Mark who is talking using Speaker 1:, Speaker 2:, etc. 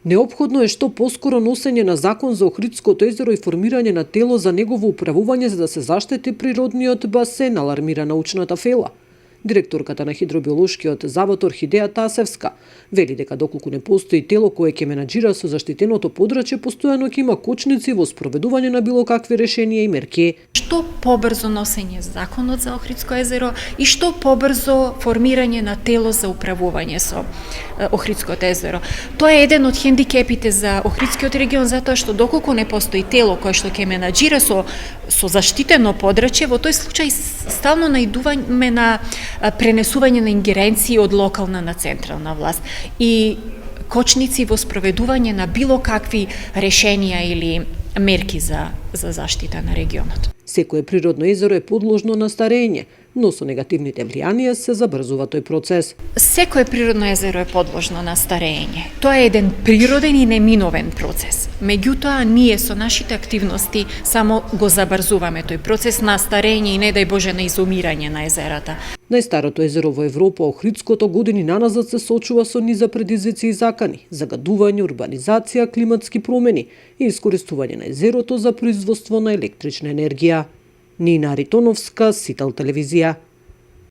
Speaker 1: Неопходно е што поскоро носење на закон за Охридското езеро и формирање на тело за негово управување за да се заштити природниот басен, алармира научната фела. Директорката на Хидробиолошкиот завод Орхидеја Тасевска вели дека доколку не постои тело кое ќе менаџира со заштитеното подрачје, постојано ќе има кочници во спроведување на било какви решенија и мерки.
Speaker 2: Што побрзо носење законот за Охридско езеро и што побрзо формирање на тело за управување со Охридското езеро. Тоа е еден од хендикепите за Охридскиот регион, затоа што доколку не постои тело кое што ќе менаџира со заштитено подрачје, во тој случај стално наидуваме на пренесување на ингеренции од локална на централна власт и кочници во спроведување на било какви решенија или мерки за заштита на регионот.
Speaker 1: Секое природно езеро е подложно на старење, но со негативните влијанија се забрзува тој процес.
Speaker 2: Секое природно езеро е подложно на старење. Тоа е еден природен и неминовен процес. Меѓутоа, ние со нашите активности само го забрзуваме тој процес на старење и не дај Боже на изумирање на езерата.
Speaker 1: Најстарото езеро во Европа, Охридското, години наназад се соочува со низа предизвици и закани: загадување, урбанизација, климатски промени и искористување на езерото за производство на електрична енергија. Нина Аритоновска, Сител телевизија.